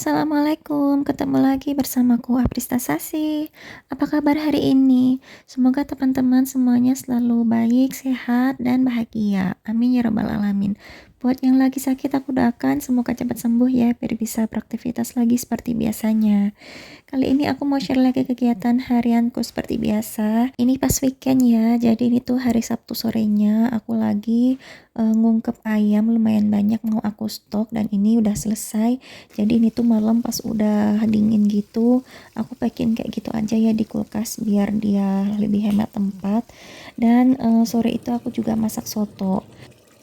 Assalamualaikum, ketemu lagi bersamaku Aprista Sasi. Apa kabar hari ini? Semoga teman-teman semuanya selalu baik, sehat, dan bahagia. Amin ya rabbal alamin. Buat yang lagi sakit aku doakan semoga cepat sembuh ya, biar bisa beraktivitas lagi seperti biasanya. Kali ini aku mau share lagi kegiatan harianku seperti biasa. Ini pas weekend ya, jadi ini tuh hari Sabtu sorenya aku lagi ngungkep ayam lumayan banyak mau aku stok dan ini udah selesai. Jadi ini tuh malam pas udah dingin gitu, aku packing kayak gitu aja ya di kulkas biar dia lebih hemat tempat. Dan sore itu aku juga masak soto.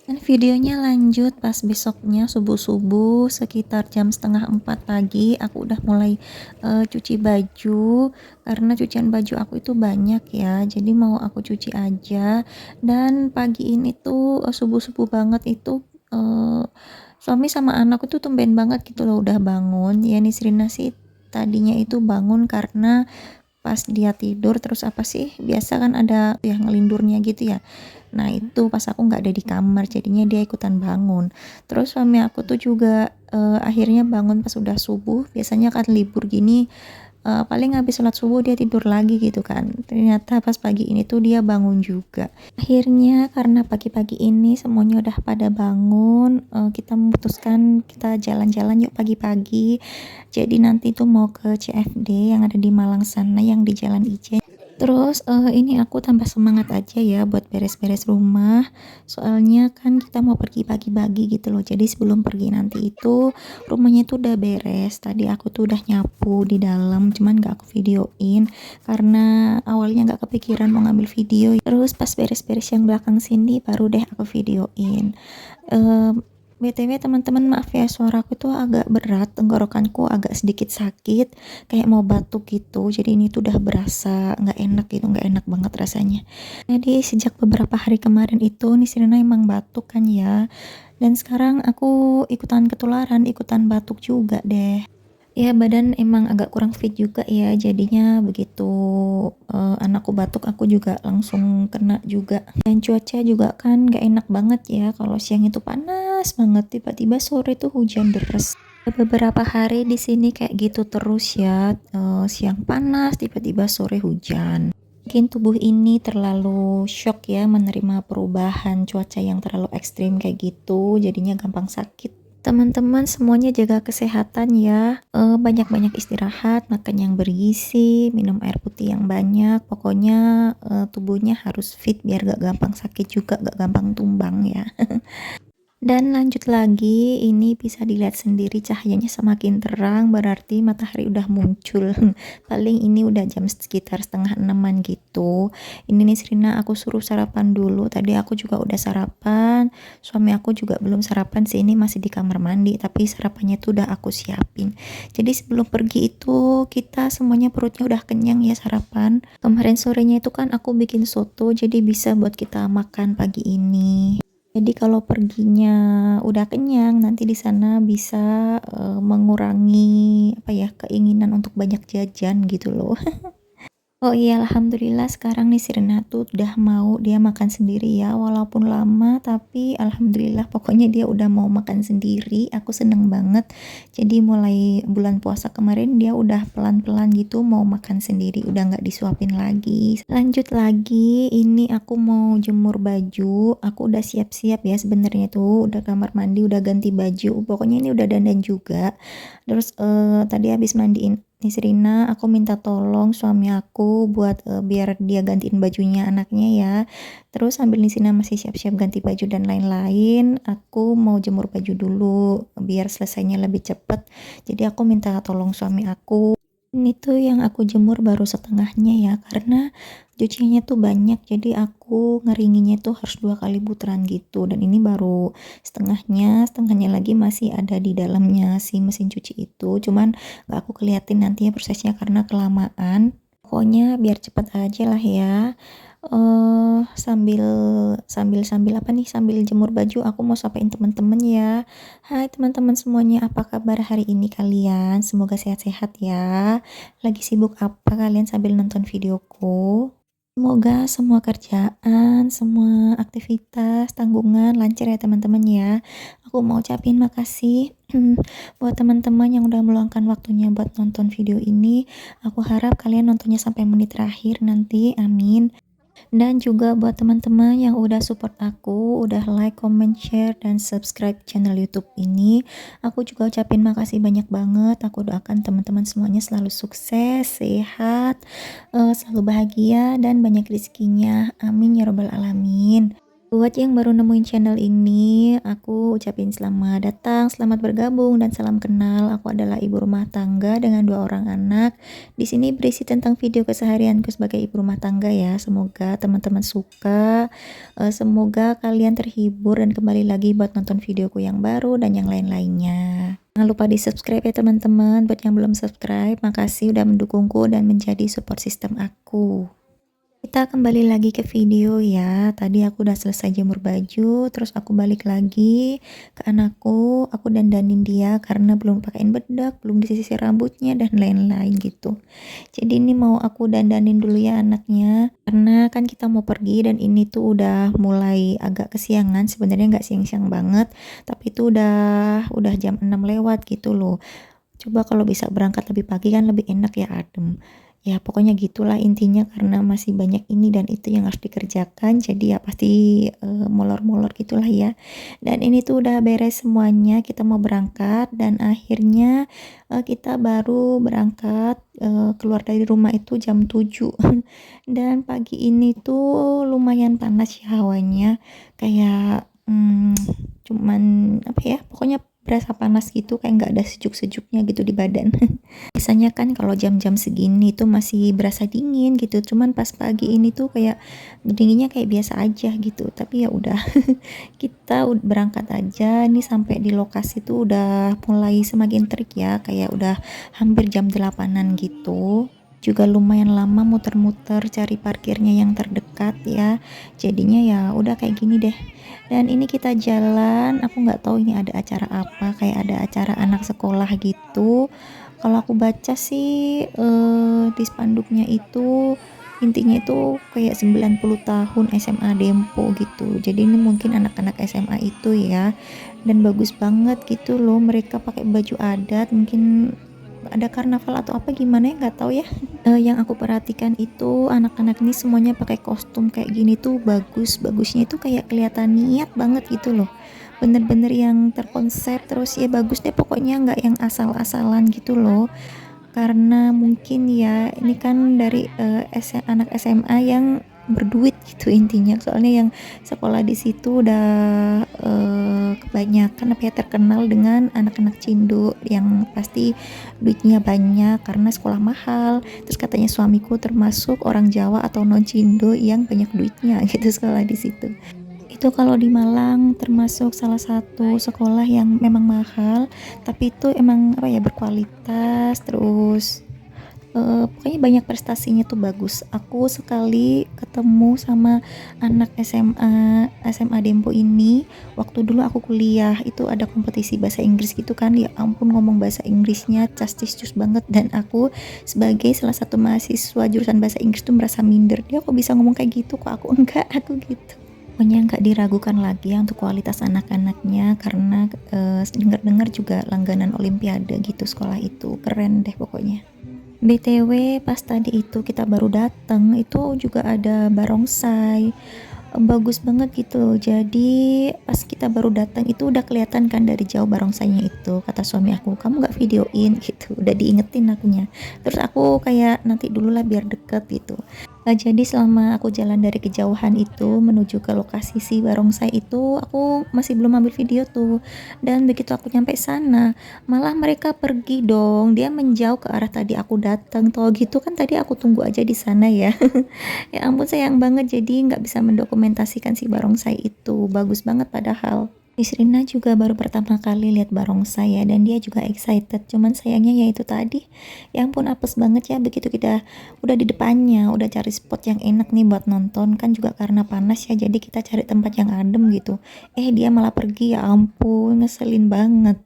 Dan videonya lanjut pas besoknya subuh-subuh sekitar jam setengah 4 pagi aku udah mulai cuci baju karena cucian baju aku itu banyak ya, jadi mau aku cuci aja. Dan pagi ini tuh subuh-subuh banget itu suami sama anakku tuh tumben banget gitu loh udah bangun ya. Nisrina sih tadinya itu bangun karena pas dia tidur terus apa sih biasa kan ada yang ngelindurnya gitu ya. Nah itu pas aku nggak ada di kamar jadinya dia ikutan bangun. Terus suami aku tuh juga akhirnya bangun pas udah subuh. Biasanya kan libur gini paling habis sholat subuh dia tidur lagi gitu kan. Ternyata pas pagi ini tuh dia bangun juga. Akhirnya karena pagi-pagi ini semuanya udah pada bangun, kita memutuskan kita jalan-jalan yuk pagi-pagi. Jadi nanti tuh mau ke CFD yang ada di Malang sana yang di Jalan Ijen. Terus ini aku tambah semangat aja ya buat beres-beres rumah. Soalnya kan kita mau pergi pagi-pagi gitu loh. Jadi sebelum pergi nanti itu rumahnya tuh udah beres. Tadi aku tuh udah nyapu di dalam, cuman gak aku videoin karena awalnya gak kepikiran mau ngambil video. Terus pas beres-beres yang belakang sini baru deh aku videoin. BTW teman-teman maaf ya suaraku tuh agak berat, tenggorokanku agak sedikit sakit, kayak mau batuk gitu. Jadi ini tuh udah berasa nggak enak gitu, nggak enak banget rasanya. Jadi sejak beberapa hari kemarin itu Nisrina emang batuk kan ya. Dan sekarang aku ikutan ketularan, ikutan batuk juga deh. Ya badan emang agak kurang fit juga ya, jadinya begitu anakku batuk aku juga langsung kena juga. Dan cuaca juga kan gak enak banget ya, kalau siang itu panas banget, tiba-tiba sore tuh hujan deras. Beberapa hari di sini kayak gitu terus ya, siang panas, tiba-tiba sore hujan. Mungkin tubuh ini terlalu shock ya menerima perubahan cuaca yang terlalu ekstrim kayak gitu, jadinya gampang sakit. Teman-teman semuanya jaga kesehatan ya, banyak-banyak istirahat, makan yang bergizi, minum air putih yang banyak, pokoknya tubuhnya harus fit biar gak gampang sakit juga, gak gampang tumbang ya. Dan lanjut lagi, ini bisa dilihat sendiri cahayanya semakin terang, berarti matahari udah muncul. Paling ini udah jam sekitar setengah enaman gitu. Ini nih Serina aku suruh sarapan dulu. Tadi aku juga udah sarapan, suami aku juga belum sarapan sih, ini masih di kamar mandi. Tapi sarapannya tuh udah aku siapin. Jadi sebelum pergi itu kita semuanya perutnya udah kenyang ya sarapan. Kemarin sorenya itu kan aku bikin soto, jadi bisa buat kita makan pagi ini. Jadi kalau perginya udah kenyang, nanti di sana bisa mengurangi apa ya, keinginan untuk banyak jajan gitu loh. Oh iya, alhamdulillah sekarang nih si tuh udah mau dia makan sendiri ya, walaupun lama tapi alhamdulillah pokoknya dia udah mau makan sendiri. Aku seneng banget. Jadi mulai bulan puasa kemarin dia udah pelan-pelan gitu mau makan sendiri, udah nggak disuapin lagi. Lanjut lagi, ini aku mau jemur baju. Aku udah siap-siap ya sebenarnya tuh, udah kamar mandi, udah ganti baju. Pokoknya ini udah dandan juga. Terus tadi habis mandiin Nisrina, aku minta tolong suami aku buat biar dia gantiin bajunya anaknya ya. Terus sambil Nisrina masih siap-siap ganti baju dan lain-lain, aku mau jemur baju dulu biar selesainya lebih cepet. Jadi aku minta tolong suami aku. Ini tuh yang aku jemur baru setengahnya ya, karena cuciannya tuh banyak, jadi aku ngeringinnya tuh harus 2 kali putaran gitu. Dan ini baru setengahnya lagi masih ada di dalamnya si mesin cuci itu. Cuman gak aku keliatin nantinya prosesnya karena kelamaan. Pokoknya biar cepet aja lah ya. Sambil sambil apa nih, sambil jemur baju aku mau sapain teman-teman ya. Hai teman-teman semuanya, apa kabar hari ini kalian? Semoga sehat-sehat ya. Lagi sibuk apa kalian sambil nonton videoku? Semoga semua kerjaan, semua aktivitas, tanggungan lancar ya teman-teman ya. Aku mau ucapin makasih buat teman-teman yang udah meluangkan waktunya buat nonton video ini. Aku harap kalian nontonnya sampai menit terakhir nanti, amin. Dan juga buat teman-teman yang udah support aku, udah like, comment, share, dan subscribe channel YouTube ini. Aku juga ucapin makasih banyak banget. Aku doakan teman-teman semuanya selalu sukses, sehat, selalu bahagia, dan banyak rezekinya. Amin ya robbal alamin. Buat yang baru nemuin channel ini, aku ucapin selamat datang, selamat bergabung, dan salam kenal. Aku adalah ibu rumah tangga dengan 2 orang anak. Di sini berisi tentang video keseharianku sebagai ibu rumah tangga ya. Semoga teman-teman suka, semoga kalian terhibur dan kembali lagi buat nonton videoku yang baru dan yang lain-lainnya. Jangan lupa di subscribe ya teman-teman. Buat yang belum subscribe, makasih udah mendukungku dan menjadi support system aku. Kita kembali lagi ke video ya. Tadi aku udah selesai jemur baju, terus aku balik lagi ke anakku, aku dandanin dia karena belum pakein bedak, belum disisir rambutnya dan lain-lain gitu. Jadi ini mau aku dandanin dulu ya anaknya, karena kan kita mau pergi dan ini tuh udah mulai agak kesiangan, sebenarnya nggak siang-siang banget, tapi itu udah jam 6 lewat gitu loh. Coba kalau bisa berangkat lebih pagi kan lebih enak ya, adem. Ya pokoknya gitulah intinya, karena masih banyak ini dan itu yang harus dikerjakan, jadi ya pasti molor-molor gitulah ya. Dan ini tuh udah beres semuanya, kita mau berangkat dan akhirnya kita baru berangkat, keluar dari rumah itu jam 7. Dan pagi ini tuh lumayan panas ya hawanya, kayak cuman apa ya, pokoknya berasa panas gitu, kayak nggak ada sejuk-sejuknya gitu di badan. Biasanya kan kalau jam-jam segini tuh masih berasa dingin gitu, cuman pas pagi ini tuh kayak dinginnya kayak biasa aja gitu. Tapi ya udah, kita berangkat aja. Nih sampai di lokasi tuh udah mulai semakin terik ya, kayak udah hampir jam 8-an gitu. Juga lumayan lama muter-muter cari parkirnya yang terdekat ya. Jadinya ya udah kayak gini deh. Dan ini kita jalan, aku nggak tahu ini ada acara apa, kayak ada acara anak sekolah gitu. Kalau aku baca sih di spanduknya itu intinya itu kayak 90 tahun SMA Dempo gitu. Jadi ini mungkin anak-anak SMA itu ya. Dan bagus banget gitu loh, mereka pakai baju adat, mungkin ada karnaval atau apa gimana ya, nggak tahu ya. Yang aku perhatikan itu anak-anak ini semuanya pakai kostum kayak gini tuh bagusnya itu kayak kelihatan niat banget gitu loh, bener-bener yang terkonsep, terus ya bagus deh pokoknya, nggak yang asal-asalan gitu loh. Karena mungkin ya ini kan dari anak SMA yang berduit gitu intinya, soalnya yang sekolah di situ udah kebanyakan apa ya, terkenal dengan anak-anak cindo yang pasti duitnya banyak karena sekolah mahal. Terus katanya suamiku termasuk orang Jawa atau non cindo yang banyak duitnya gitu sekolah di situ. Itu kalau di Malang termasuk salah satu sekolah yang memang mahal, tapi itu emang apa ya, berkualitas, terus pokoknya banyak prestasinya tuh bagus. Aku sekali ketemu sama anak SMA Dempo ini waktu dulu aku kuliah, itu ada kompetisi bahasa Inggris gitu kan, ya ampun ngomong bahasa Inggrisnya castis-cus banget, dan aku sebagai salah satu mahasiswa jurusan bahasa Inggris tuh merasa minder, dia kok bisa ngomong kayak gitu kok aku enggak, aku gitu. Pokoknya nggak diragukan lagi ya untuk kualitas anak-anaknya, karena dengar-dengar juga langganan olimpiade gitu sekolah itu, keren deh pokoknya. BTW pas tadi itu kita baru datang itu juga ada barongsai, bagus banget gitu. Jadi pas kita baru datang itu udah kelihatan kan dari jauh barongsainya itu. Kata suami aku, kamu nggak videoin gitu, udah diingetin akunya. Terus aku kayak nanti dulu lah biar deket gitu. Jadi selama aku jalan dari kejauhan itu menuju ke lokasi si barongsai itu, aku masih belum ambil video tuh. Dan begitu aku nyampe sana, malah mereka pergi dong. Dia menjauh ke arah tadi aku datang. Tau gitu kan, tadi aku tunggu aja di sana ya. Ya ampun sayang banget, jadi nggak bisa mendokumentasikan si barongsai itu. Bagus banget padahal. Nisrina juga baru pertama kali lihat barongsai ya, dan dia juga excited. Cuman sayangnya ya itu tadi, ya ampun apes banget ya, begitu kita udah di depannya, udah cari spot yang enak nih buat nonton, kan juga karena panas ya, jadi kita cari tempat yang adem gitu. Dia malah pergi, ya ampun ngeselin banget.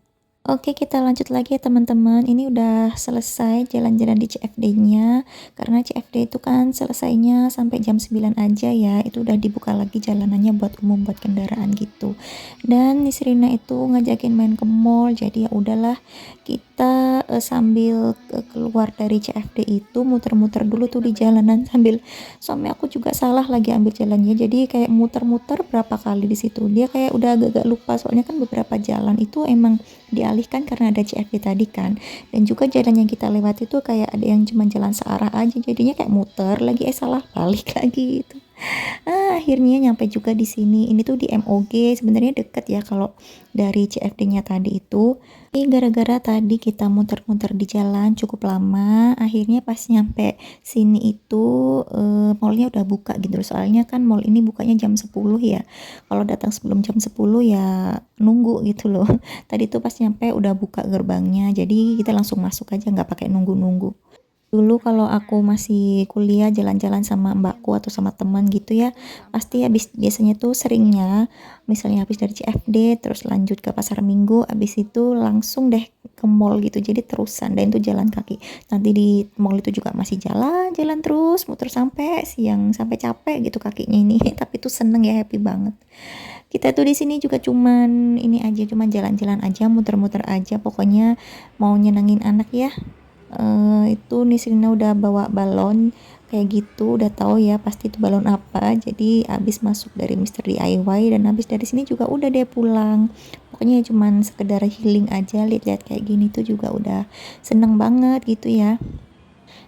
Oke, kita lanjut lagi ya teman-teman. Ini udah selesai jalan-jalan di CFD-nya. Karena CFD itu kan selesainya sampai jam 9 aja ya. Itu udah dibuka lagi jalanannya buat umum, buat kendaraan gitu. Dan Nisrina itu ngajakin main ke mall. Jadi ya udahlah, kita sambil keluar dari CFD itu muter-muter dulu tuh di jalanan sambil suami aku juga salah lagi ambil jalannya. Jadi kayak muter-muter berapa kali di situ. Dia kayak udah agak-agak lupa soalnya kan beberapa jalan itu emang dialihkan karena ada CFD tadi kan, dan juga jalan yang kita lewati itu kayak ada yang cuma jalan searah aja, jadinya kayak muter lagi salah balik lagi gitu. Akhirnya nyampe juga di sini. Ini tuh di MOG, sebenarnya deket ya kalau dari CFD-nya tadi itu. Tapi gara-gara tadi kita muter-muter di jalan cukup lama, akhirnya pas nyampe sini itu mallnya udah buka gitu. Soalnya kan mall ini bukanya jam 10 ya. Kalau datang sebelum jam 10 ya nunggu gitu loh. Tadi tuh pas nyampe udah buka gerbangnya, jadi kita langsung masuk aja nggak pakai nunggu-nunggu. Dulu kalau aku masih kuliah jalan-jalan sama mbakku atau sama teman gitu ya, pasti habis biasanya tuh seringnya misalnya habis dari CFD terus lanjut ke pasar Minggu, habis itu langsung deh ke mall gitu. Jadi terusan dan itu jalan kaki. Nanti di mall itu juga masih jalan-jalan terus muter sampai siang, sampai capek gitu kakinya ini. Tapi tuh seneng ya, happy banget. Kita tuh di sini juga cuman ini aja, cuman jalan-jalan aja, muter-muter aja, pokoknya mau nyenengin anak ya. Itu Nisrina udah bawa balon kayak gitu, udah tahu ya pasti itu balon apa. Jadi abis masuk dari Mister DIY dan abis dari sini juga udah deh pulang. Pokoknya cuman sekedar healing aja, lihat-lihat kayak gini tuh juga udah seneng banget gitu ya.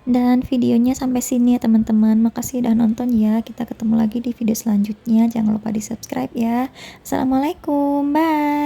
Dan videonya sampai sini ya teman-teman, makasih udah nonton ya. Kita ketemu lagi di video selanjutnya, jangan lupa di subscribe ya. Assalamualaikum, bye.